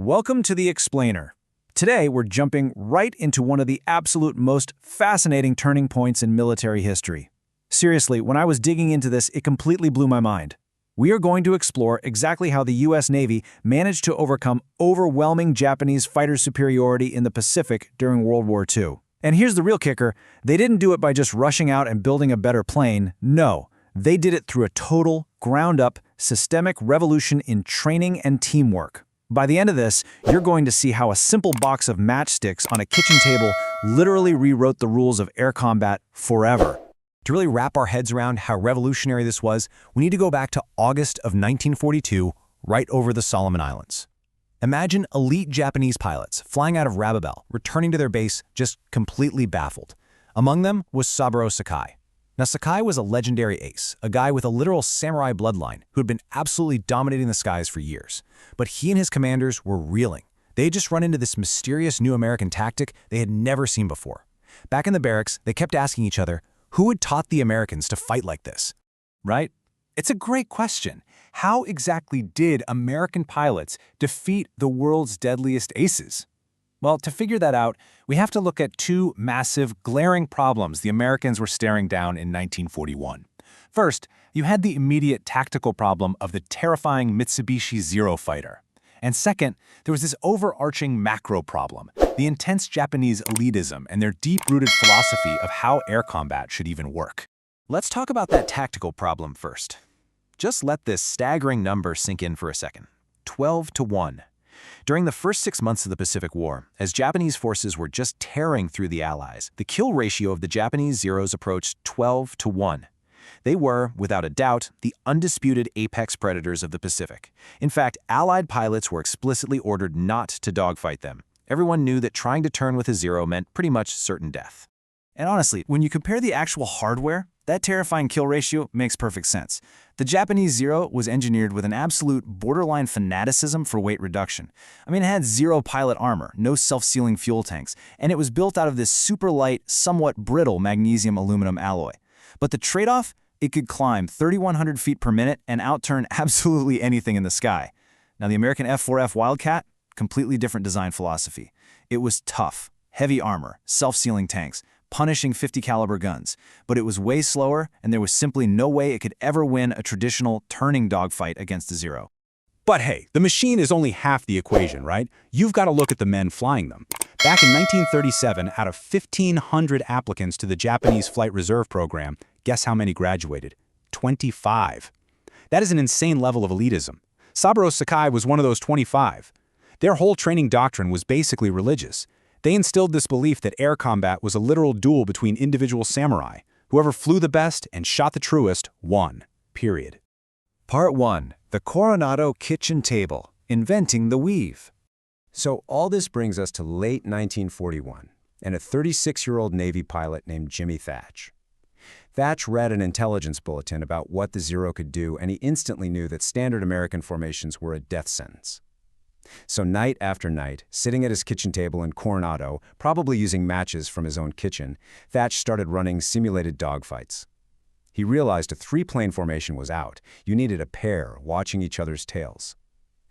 Welcome to The Explainer. Today, we're jumping right into one of the absolute most fascinating turning points in military history. Seriously, when I was digging into this, it completely blew my mind. We are going to explore exactly how the U.S. Navy managed to overcome overwhelming Japanese fighter superiority in the Pacific during World War II. And here's the real kicker: they didn't do it by just rushing out and building a better plane. No, they did it through a total, ground-up, systemic revolution in training and teamwork. By the end of this, you're going to see how a simple box of matchsticks on a kitchen table literally rewrote the rules of air combat forever. To really wrap our heads around how revolutionary this was, we need to go back to August of 1942, right over the Solomon Islands. Imagine elite Japanese pilots flying out of Rababel, returning to their base just completely baffled. Among them was Saburo Sakai. Now, Sakai was a legendary ace, a guy with a literal samurai bloodline who had been absolutely dominating the skies for years. But he and his commanders were reeling. They had just run into this mysterious new American tactic they had never seen before. Back in the barracks, they kept asking each other, who had taught the Americans to fight like this? Right? It's a great question. How exactly did American pilots defeat the world's deadliest aces? Well, to figure that out, we have to look at two massive, glaring problems the Americans were staring down in 1941. First, you had the immediate tactical problem of the terrifying Mitsubishi Zero fighter. And second, there was this overarching macro problem, the intense Japanese elitism and their deep-rooted philosophy of how air combat should even work. Let's talk about that tactical problem first. Just let this staggering number sink in for a second. 12-1. During the first 6 months of the Pacific War, as Japanese forces were just tearing through the Allies, the kill ratio of the Japanese Zeros approached 12-1. They were, without a doubt, the undisputed apex predators of the Pacific. In fact, Allied pilots were explicitly ordered not to dogfight them. Everyone knew that trying to turn with a Zero meant pretty much certain death. And honestly, when you compare the actual hardware, that terrifying kill ratio makes perfect sense. The Japanese Zero was engineered with an absolute borderline fanaticism for weight reduction. I mean, it had zero pilot armor, no self-sealing fuel tanks, and it was built out of this super light, somewhat brittle magnesium-aluminum alloy. But the trade-off? It could climb 3,100 feet per minute and outturn absolutely anything in the sky. Now, the American F-4F Wildcat? Completely different design philosophy. It was tough, heavy armor, self-sealing tanks, punishing 50 caliber guns, but it was way slower, and there was simply no way it could ever win a traditional turning dogfight against a Zero. But hey, the machine is only half the equation, right? You've got to look at the men flying them. Back in 1937, out of 1,500 applicants to the Japanese Flight Reserve Program, guess how many graduated? 25. That is an insane level of elitism. Saburo Sakai was one of those 25. Their whole training doctrine was basically religious. They instilled this belief that air combat was a literal duel between individual samurai. Whoever flew the best and shot the truest won. Period. Part 1. The Coronado Kitchen Table, Inventing the Weave. So all this brings us to late 1941 and a 36-year-old Navy pilot named Jimmy Thach. Thach read an intelligence bulletin about what the Zero could do, and he instantly knew that standard American formations were a death sentence. So night after night, sitting at his kitchen table in Coronado, probably using matches from his own kitchen, Thach started running simulated dogfights. He realized a 3-plane formation was out. You needed a pair watching each other's tails.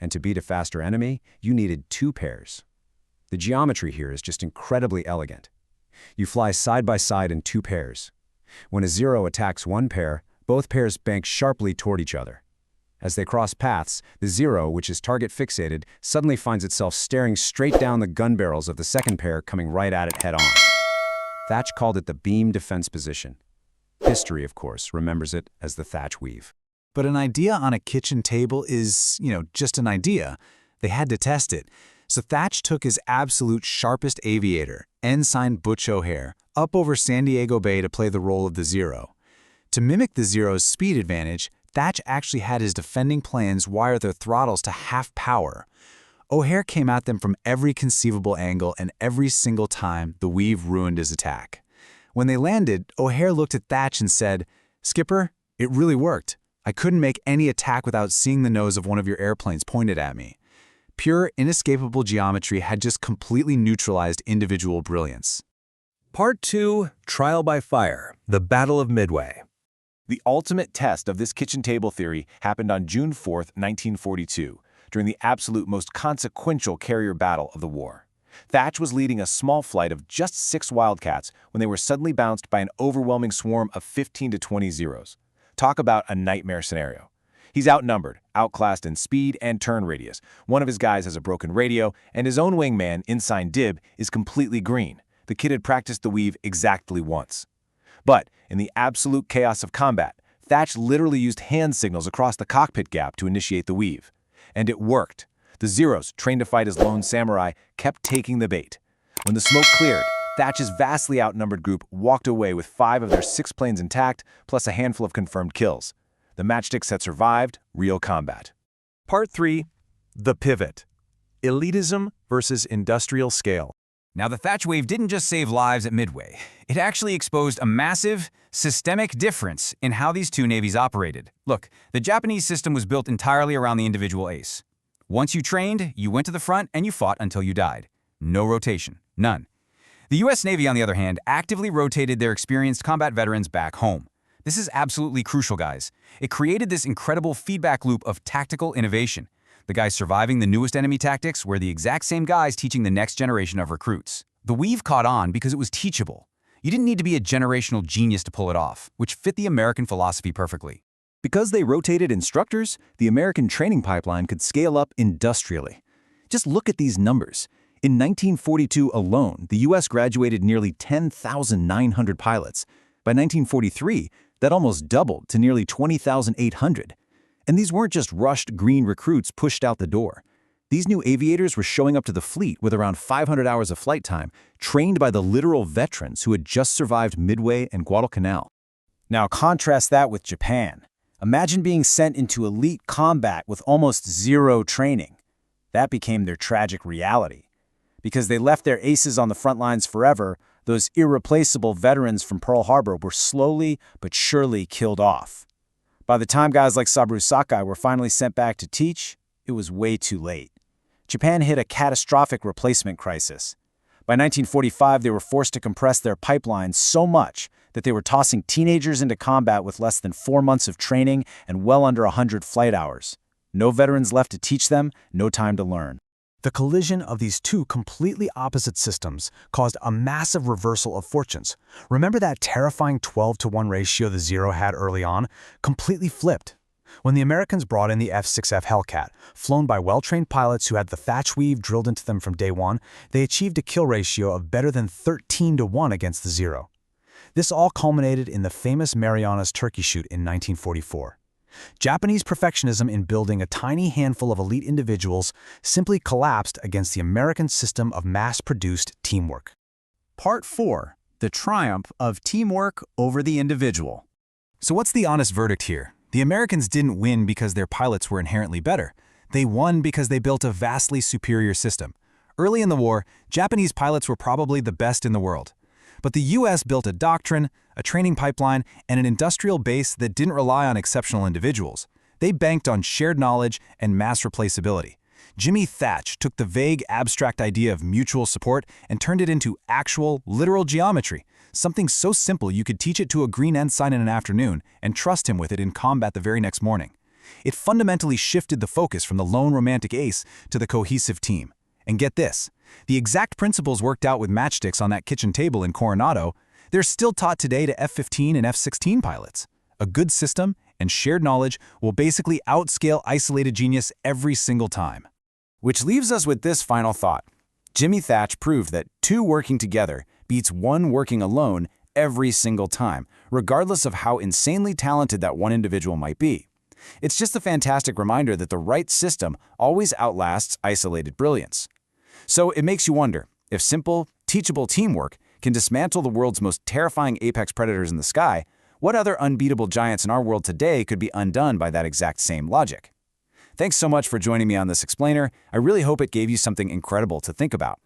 And to beat a faster enemy, you needed 2 pairs. The geometry here is just incredibly elegant. You fly side by side in 2 pairs. When a Zero attacks one pair, both pairs bank sharply toward each other. As they cross paths, the Zero, which is target fixated, suddenly finds itself staring straight down the gun barrels of the second pair coming right at it head-on. Thach called it the beam defense position. History, of course, remembers it as the Thach Weave. But an idea on a kitchen table is, just an idea. They had to test it. So Thach took his absolute sharpest aviator, Ensign Butch O'Hare, up over San Diego Bay to play the role of the Zero. To mimic the Zero's speed advantage, Thach actually had his defending planes wire their throttles to half power. O'Hare came at them from every conceivable angle, and every single time, the Weave ruined his attack. When they landed, O'Hare looked at Thach and said, "Skipper, it really worked. I couldn't make any attack without seeing the nose of one of your airplanes pointed at me." Pure, inescapable geometry had just completely neutralized individual brilliance. Part 2, Trial by Fire, the Battle of Midway. The ultimate test of this kitchen table theory happened on June 4, 1942, during the absolute most consequential carrier battle of the war. Thach was leading a small flight of just 6 Wildcats when they were suddenly bounced by an overwhelming swarm of 15 to 20 Zeros. Talk about a nightmare scenario. He's outnumbered, outclassed in speed and turn radius. One of his guys has a broken radio, and his own wingman, Ensign Dib, is completely green. The kid had practiced the weave exactly once. But in the absolute chaos of combat, Thach literally used hand signals across the cockpit gap to initiate the weave. And it worked. The Zeros, trained to fight as lone samurai, kept taking the bait. When the smoke cleared, Thach's vastly outnumbered group walked away with 5 of their 6 planes intact, plus a handful of confirmed kills. The matchsticks had survived real combat. Part 3. The Pivot. Elitism versus industrial scale. Now, the Thach Wave didn't just save lives at Midway. It actually exposed a massive, systemic difference in how these two navies operated. Look, the Japanese system was built entirely around the individual ace. Once you trained, you went to the front and you fought until you died. No rotation. None. The U.S. Navy, on the other hand, actively rotated their experienced combat veterans back home. This is absolutely crucial, guys. It created this incredible feedback loop of tactical innovation. The guys surviving the newest enemy tactics were the exact same guys teaching the next generation of recruits. The weave caught on because it was teachable. You didn't need to be a generational genius to pull it off, which fit the American philosophy perfectly. Because they rotated instructors, the American training pipeline could scale up industrially. Just look at these numbers. In 1942 alone, the U.S. graduated nearly 10,900 pilots. By 1943, that almost doubled to nearly 20,800. And these weren't just rushed green recruits pushed out the door. These new aviators were showing up to the fleet with around 500 hours of flight time, trained by the literal veterans who had just survived Midway and Guadalcanal. Now contrast that with Japan. Imagine being sent into elite combat with almost zero training. That became their tragic reality. Because they left their aces on the front lines forever, those irreplaceable veterans from Pearl Harbor were slowly but surely killed off. By the time guys like Saburo Sakai were finally sent back to teach, it was way too late. Japan hit a catastrophic replacement crisis. By 1945, they were forced to compress their pipelines so much that they were tossing teenagers into combat with less than 4 months of training and well under 100 flight hours. No veterans left to teach them, no time to learn. The collision of these two completely opposite systems caused a massive reversal of fortunes. Remember that terrifying 12-to-1 ratio the Zero had early on? Completely flipped. When the Americans brought in the F-6F Hellcat, flown by well-trained pilots who had the Thach Weave drilled into them from day one, they achieved a kill ratio of better than 13-to-1 against the Zero. This all culminated in the famous Marianas Turkey Shoot in 1944. Japanese perfectionism in building a tiny handful of elite individuals simply collapsed against the American system of mass-produced teamwork. Part 4. The triumph of teamwork over the individual. So what's the honest verdict here? The Americans didn't win because their pilots were inherently better. They won because they built a vastly superior system. Early in the war, Japanese pilots were probably the best in the world. But the U.S. built a doctrine, a training pipeline, and an industrial base that didn't rely on exceptional individuals. They banked on shared knowledge and mass replaceability. Jimmy Thach took the vague, abstract idea of mutual support and turned it into actual, literal geometry, something so simple you could teach it to a green ensign in an afternoon and trust him with it in combat the very next morning. It fundamentally shifted the focus from the lone romantic ace to the cohesive team. And get this, the exact principles worked out with matchsticks on that kitchen table in Coronado, they're still taught today to F-15 and F-16 pilots. A good system and shared knowledge will basically outscale isolated genius every single time. Which leaves us with this final thought. Jimmy Thach proved that 2 working together beats 1 working alone every single time, regardless of how insanely talented that one individual might be. It's just a fantastic reminder that the right system always outlasts isolated brilliance. So it makes you wonder, if simple, teachable teamwork can dismantle the world's most terrifying apex predators in the sky, what other unbeatable giants in our world today could be undone by that exact same logic? Thanks so much for joining me on this explainer. I really hope it gave you something incredible to think about.